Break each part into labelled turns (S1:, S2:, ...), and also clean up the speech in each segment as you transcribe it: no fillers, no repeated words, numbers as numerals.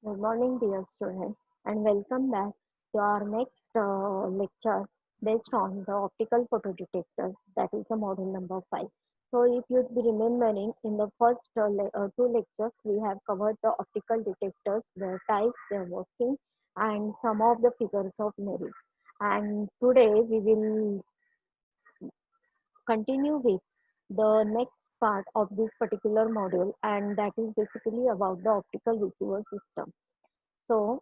S1: Good morning, dear student, and welcome back to our next lecture based on the optical photodetectors. That is the module number 5. So, if you'd be remembering, in the first two lectures, we have covered the optical detectors, their types, their working, and some of the figures of merits. And today, we will continue with the next part of this particular module, and that is basically about the optical receiver system. So,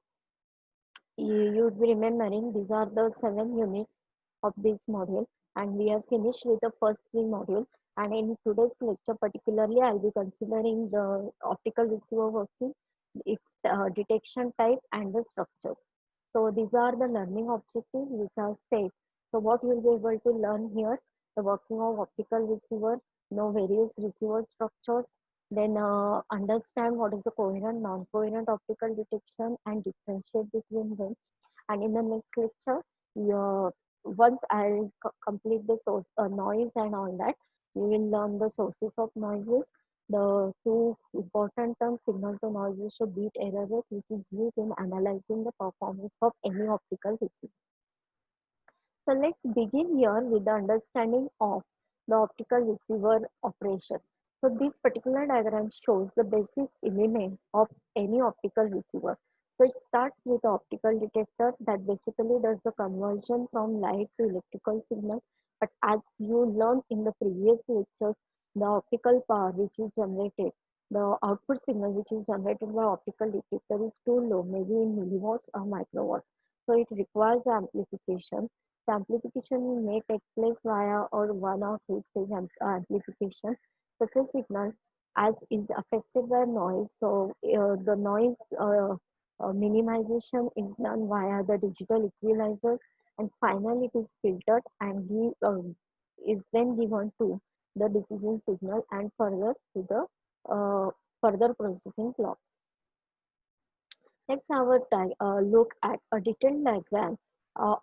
S1: you'd be remembering these are the 7 units of this module, and we have finished with the first 3 modules. And in today's lecture, particularly, I'll be considering the optical receiver working, its detection type, and the structures. So these are the learning objectives which are set. So what you'll be able to learn here: the working of optical receiver, know various receiver structures, then understand what is the coherent, non-coherent optical detection and differentiate between them. And in the next lecture, once I'll complete the source noise and all that, you will learn the sources of noises, the two important terms, signal to noise ratio, beat error rate, which is used in analyzing the performance of any optical receiver. So let's begin here with the understanding of the optical receiver operation. So this particular diagram shows the basic element of any optical receiver. So it starts with the optical detector that basically does the conversion from light to electrical signal. But as you learned in the previous lectures, the optical power which is generated, the output signal which is generated by optical detector is too low, maybe in milliwatts or microwatts. So it requires amplification. The amplification may take place via or one or two stage amplification. Such a signal as is affected by noise. So the noise minimization is done via the digital equalizers, and finally it is filtered and is then given to the decision signal and further to the further processing clock. Let's have a look at a detailed diagram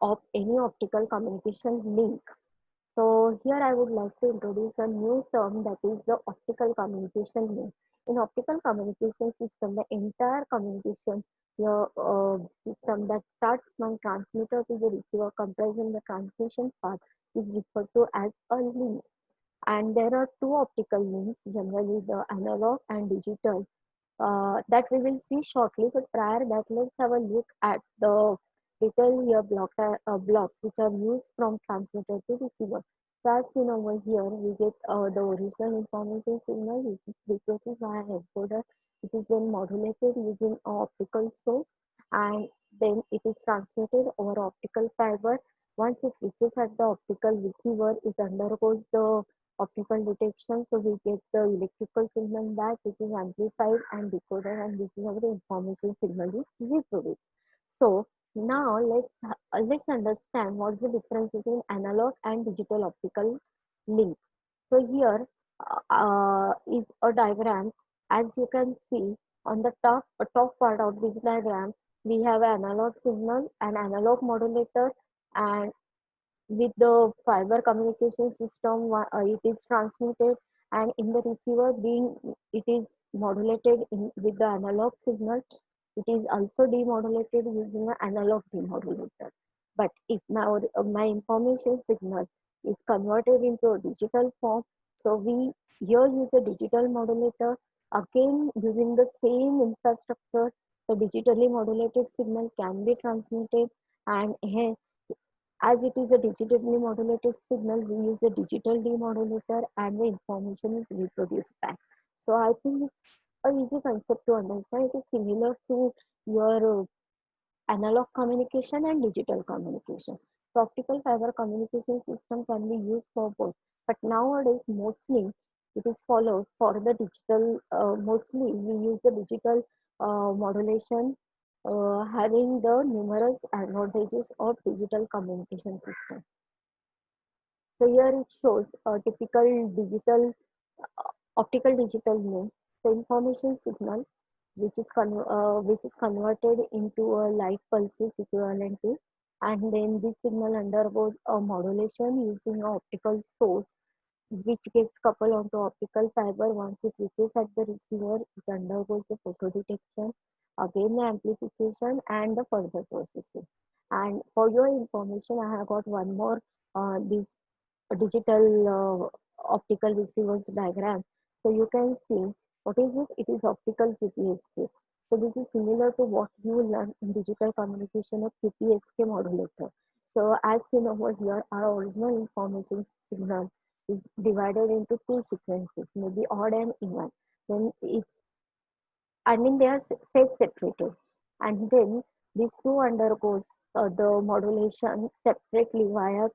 S1: of any optical communication link. So here I would like to introduce a new term, that is the optical communication link. In optical communication system, the entire communication system that starts from transmitter to the receiver comprising the transmission part is referred to as a link. And there are two optical links, generally the analog and digital, that we will see shortly. But prior that, let's have a look at the detail here blocks which are used from transmitter to receiver. So as seen over here, we get the original information signal, which is frequency via encoder, which is then modulated using optical source, and then it is transmitted over optical fiber. Once it reaches at the optical receiver, it undergoes the optical detection. So we get the electrical signal back, which is amplified and decoded, and this is how the information signal is reproduced. So now let's understand what's the difference between analog and digital optical link. So here is a diagram. As you can see on the top part of this diagram, we have an analog signal, an analog modulator, and with the fiber communication system, it is transmitted, and in the receiver being it is modulated with the analog signal. It is also demodulated using an analog demodulator. But if now my information signal is converted into a digital form, so we here use a digital modulator, again using the same infrastructure. The digitally modulated signal can be transmitted, and as it is a digitally modulated signal, we use the digital demodulator and the information is reproduced back. So I think it's a easy concept to understand. It is similar to your analog communication and digital communication. So optical fiber communication system can be used for both. But nowadays, mostly it is followed for the digital. Mostly we use the digital modulation, having the numerous advantages of digital communication system. So here it shows a typical digital optical digital link. The information signal which is converted into a light pulses equivalent to, and then this signal undergoes a modulation using an optical source which gets coupled onto optical fiber. Once it reaches at the receiver, it undergoes the photo detection, again the amplification and the further processing. And for your information, I have got one more this digital optical receivers diagram. So you can see what is it? It is optical QPSK. So this is similar to what you learn in digital communication of QPSK modulator. So as seen over here, our original information signal is divided into two sequences, maybe odd and even. Then it, I mean, they are phase separated, and then these two undergoes the modulation separately via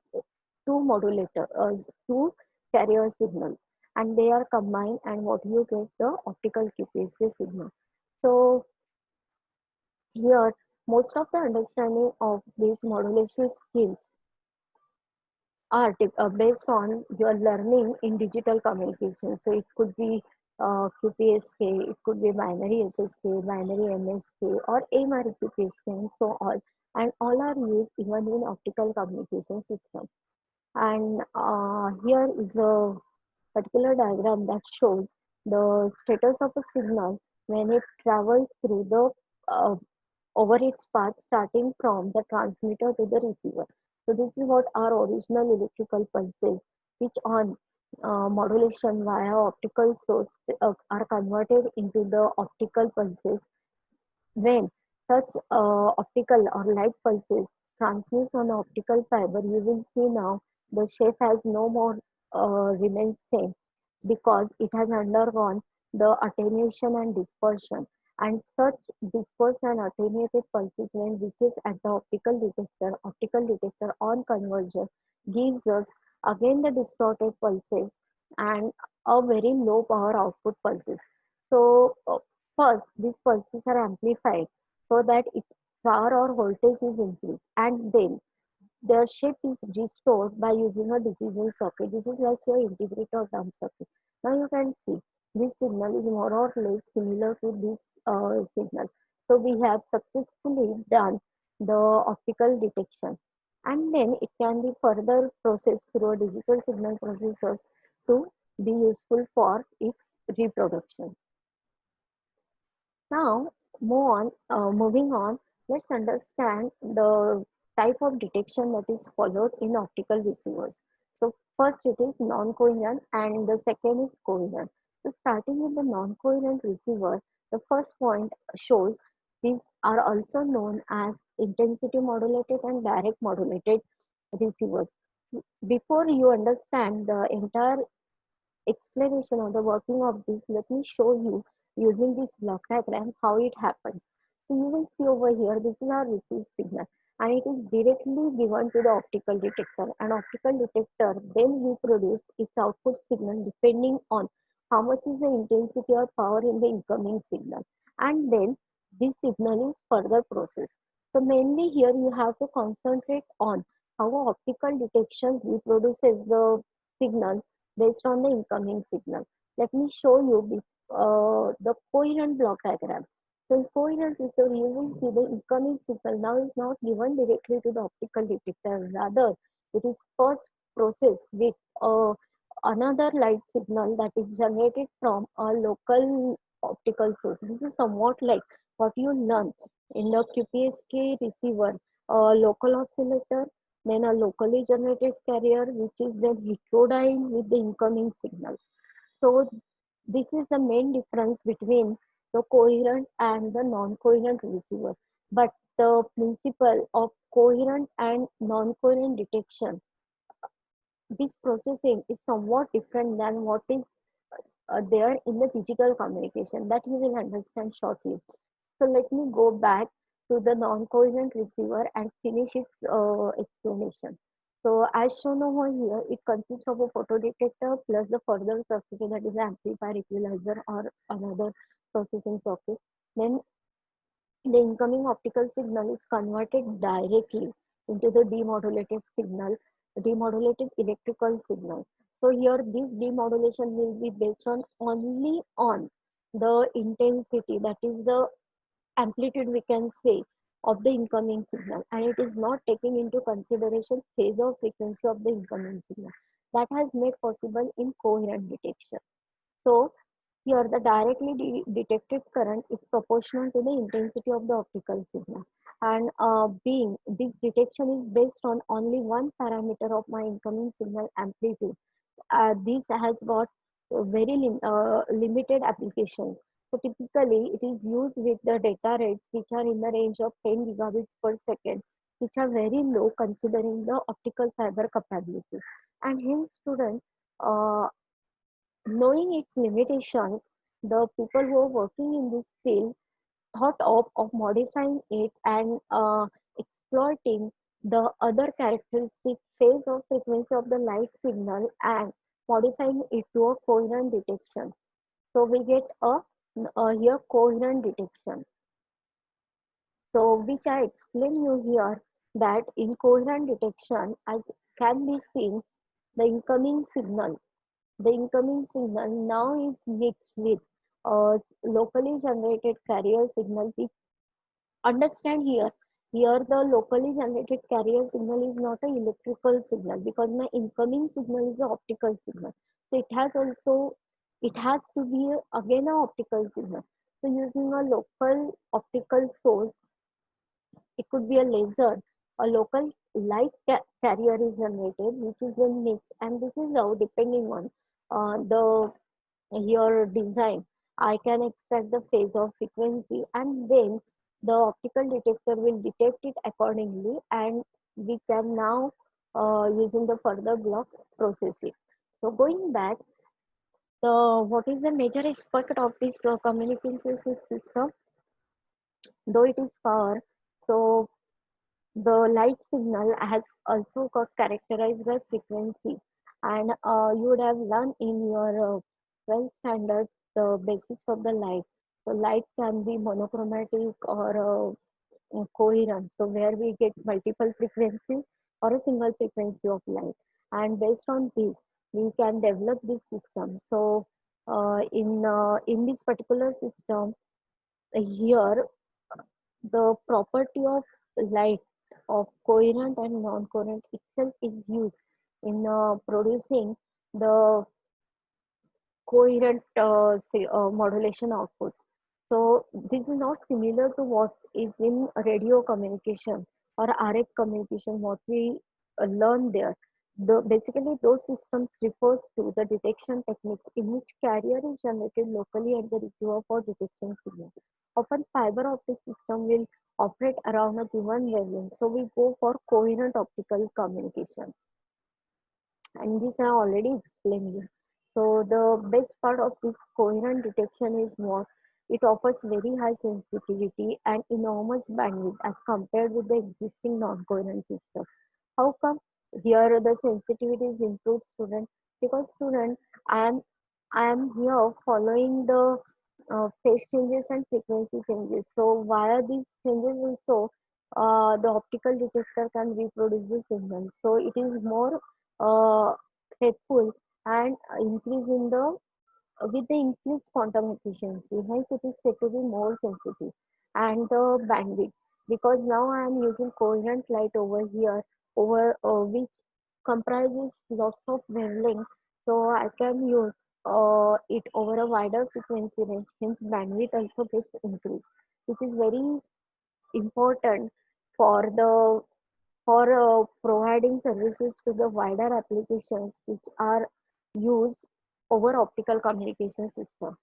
S1: two carrier signals, and they are combined, and what you get the optical QPSK signal. So here, most of the understanding of these modulation skills are based on your learning in digital communication. So it could be QPSK, it could be binary FSK, binary MSK, or AMR QPSK, and so on. And all are used even in optical communication system. And here is a particular diagram that shows the status of a signal when it travels through the uh, over its path starting from the transmitter to the receiver. So this is what our original electrical pulses, which on modulation via optical source are converted into the optical pulses. When such optical or light pulses transmits on optical fiber, you will see now the shape has no more remains same because it has undergone the attenuation and dispersion. And such dispersed and attenuated pulses when reaches at the optical detector on conversion gives us again the distorted pulses and a very low power output pulses. So first, these pulses are amplified so that its power or voltage is increased, and then their shape is restored by using a decision circuit. This is like your integrator dump circuit. Now you can see this signal is more or less similar to this signal. So we have successfully done the optical detection, and then it can be further processed through a digital signal processors to be useful for its reproduction. Now, moving on, let's understand the type of detection that is followed in optical receivers. So, first it is non-coherent and the second is coherent. So, starting with the non-coherent receiver, the first point shows these are also known as intensity modulated and direct modulated receivers. Before you understand the entire explanation of the working of this, let me show you using this block diagram how it happens. So you will see over here, this is our received signal and it is directly given to the optical detector, and optical detector then reproduce its output signal depending on how much is the intensity or power in the incoming signal, and then this signal is further processed. So mainly here you have to concentrate on how optical detection reproduces the signal based on the incoming signal. Let me show you the coherent block diagram. So in coherent receiver, you will see the incoming signal now is not given directly to the optical detector. Rather, it is first processed with another light signal that is generated from a local optical source. This is somewhat like what you learn in the QPSK receiver, a local oscillator, then a locally generated carrier which is then heterodyned with the incoming signal. So this is the main difference between the coherent and the non-coherent receiver. But the principle of coherent and non-coherent detection, this processing is somewhat different than what is there in the digital communication, that you will understand shortly. So let me go back to the non-coherent receiver and finish its explanation. So as shown over here, it consists of a photodetector plus the further circuit that is amplifier, equalizer or another processing circuit. Then the incoming optical signal is converted directly into the demodulated signal, demodulated electrical signal. So here this demodulation will be based on only on the intensity, that is the amplitude we can say of the incoming signal, and it is not taking into consideration phase or frequency of the incoming signal. That has made possible in coherent detection. So Here, the directly detected current is proportional to the intensity of the optical signal. And being this detection is based on only one parameter of my incoming signal amplitude. This has got very limited applications. So typically, it is used with the data rates which are in the range of 10 gigabits per second, which are very low considering the optical fiber capability. And hence, students, uh, knowing its limitations, the people who are working in this field thought of modifying it and exploiting the other characteristic phase of frequency of the light signal and modifying it to a coherent detection. So we get a here coherent detection. So which I explain you here that in coherent detection as can be seen the incoming signal now is mixed with locally generated carrier signal. We understand here the locally generated carrier signal is not an electrical signal because my incoming signal is an optical signal. So it has to be again an optical signal. So using a local optical source, it could be a laser, a local light carrier is generated, which is then mixed, and this is how depending on the your design, I can extract the phase of frequency, and then the optical detector will detect it accordingly, and we can now using the further blocks process it. So going back, the what is the major aspect of this communication system? Though it is power, so the light signal has also got characterized by frequency, and you would have learned in your 12th standard the basics of the light. So light can be monochromatic or coherent, so where we get multiple frequencies or a single frequency of light, and based on this we can develop this system. So in this particular system here the property of light of coherent and non-coherent itself is used in producing the coherent say, modulation outputs. So this is not similar to what is in radio communication or RF communication, what we learn there. Basically, those systems refers to the detection techniques in which carrier is generated locally at the receiver for detection signal. Often, fiber optic system will operate around a given wavelength. So we go for coherent optical communication, and this I already explained you. So the best part of this coherent detection is what it offers very high sensitivity and enormous bandwidth as compared with the existing non-coherent system. How come here the sensitivity is improved, student? Because student, I am here following the phase changes and frequency changes. So via these changes also, the optical detector can reproduce the signal. So it is more faithful and increase in the with the increased quantum efficiency. Hence, it is said to be more sensitive and the bandwidth, because now I am using coherent light over here over which comprises lots of wavelength. So I can use it over a wider frequency range. Hence, bandwidth also gets increased, which is very important for the for providing services to the wider applications which are used over optical communication system.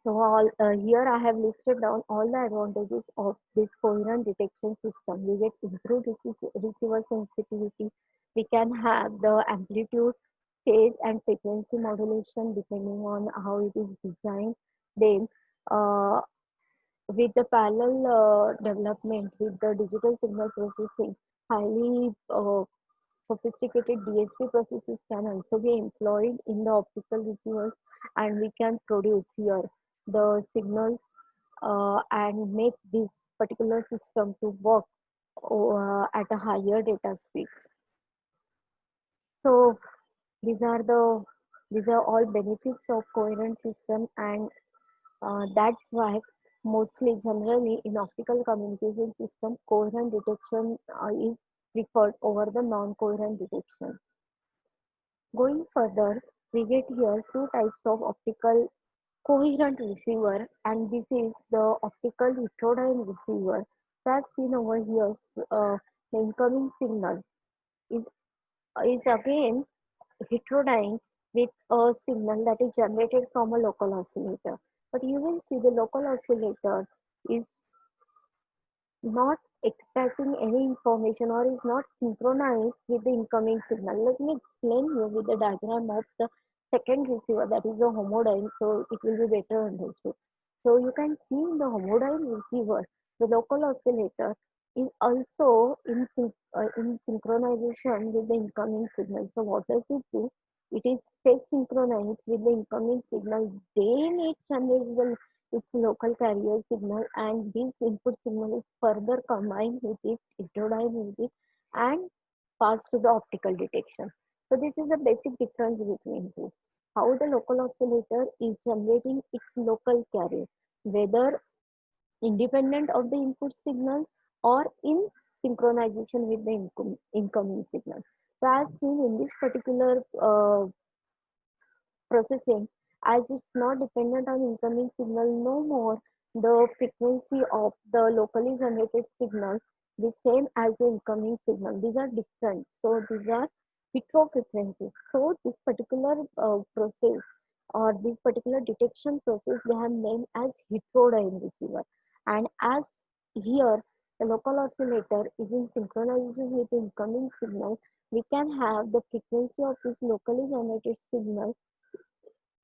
S1: So all here I have listed down all the advantages of this coherent detection system. We get improved receiver sensitivity. We can have the amplitude, phase, and frequency modulation depending on how it is designed. Then uh, with the parallel development with the digital signal processing, highly sophisticated DSP processes can also be employed in the optical receivers, and we can produce here the signals and make this particular system to work at a higher data speeds. So these are all benefits of coherent system, and that's why mostly generally in optical communication system, coherent detection is preferred over the non-coherent detection. Going further, we get here two types of optical coherent receiver, and this is the optical heterodyne receiver. So as seen over here, the incoming signal is is again heterodyne with a signal that is generated from a local oscillator. But you will see the local oscillator is not extracting any information or is not synchronized with the incoming signal. Let me explain you with the diagram of the second receiver, that is the homodyne, so it will be better understood. So you can see in the homodyne receiver, the local oscillator is also in synchronization with the incoming signal. So what does it do? It is phase synchronized with the incoming signal. Then it generates its local carrier signal, and this input signal is further combined with it, heterodyned with it, and passed to the optical detection. So this is the basic difference between two. How the local oscillator is generating its local carrier, whether independent of the input signal or in synchronization with the incoming signal. So as seen in this particular processing, as it's not dependent on incoming signal no more, the frequency of the locally generated signal the same as the incoming signal. These are different, so these are hetero frequencies. So this particular process or this particular detection process they have named as heterodyne receiver. And as here the local oscillator is in synchronization with the incoming signal, we can have the frequency of this locally generated signal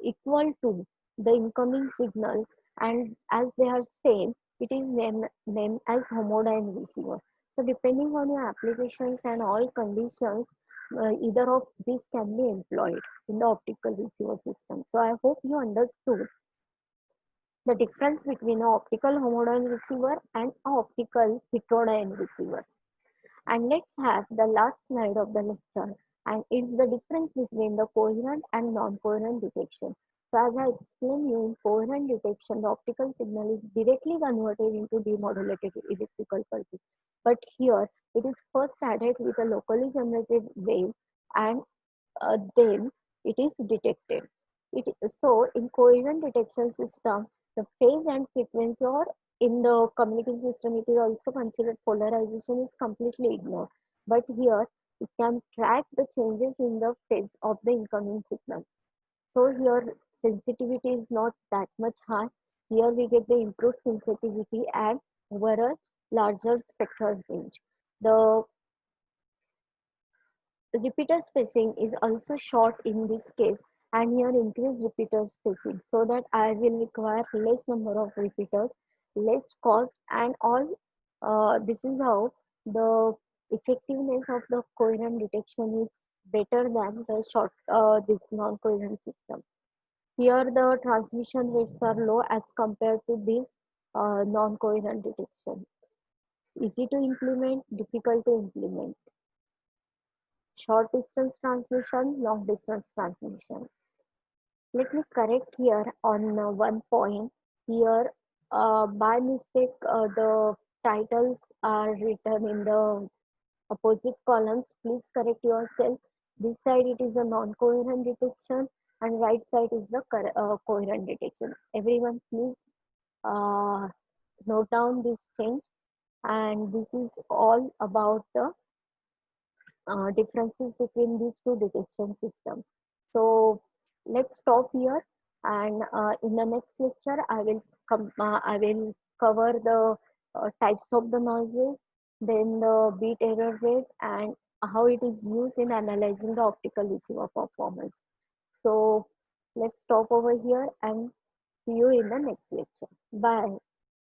S1: equal to the incoming signal, and as they are same, it is named as homodyne receiver. So depending on your applications and all conditions, either of these can be employed in the optical receiver system. So I hope you understood the difference between an optical homodyne receiver and an optical heterodyne receiver. And let's have the last slide of the lecture, and it's the difference between the coherent and non-coherent detection. So as I explained you, in coherent detection, the optical signal is directly converted into demodulated electrical pulses. But here, it is first added with a locally generated wave, and then it is detected. So in coherent detection system, the phase and frequency, or in the communication system, it is also considered polarization is completely ignored. But here, it can track the changes in the phase of the incoming signal. So here, sensitivity is not that much high. Here we get the improved sensitivity and over a larger spectral range. The repeater spacing is also short in this case, and here increase repeater spacing so that I will require less number of repeaters, less cost, and all. This is how the effectiveness of the coherent detection is better than the short this non-coherent system. Here the transmission rates are low as compared to this non-coherent detection. Easy to implement, difficult to implement. Short distance transmission, long distance transmission. Let me correct here on one point. Here, by mistake, the titles are written in the opposite columns. Please correct yourself. This side it is the non-coherent detection, and right side is the coherent detection. Everyone, please uh, note down this change. And this is all about the differences between these two detection systems. So let's stop here, and in the next lecture I will cover the types of the noises, then the bit error rate, and how it is used in analyzing the optical receiver performance. So let's stop over here and see you in the next lecture. Bye.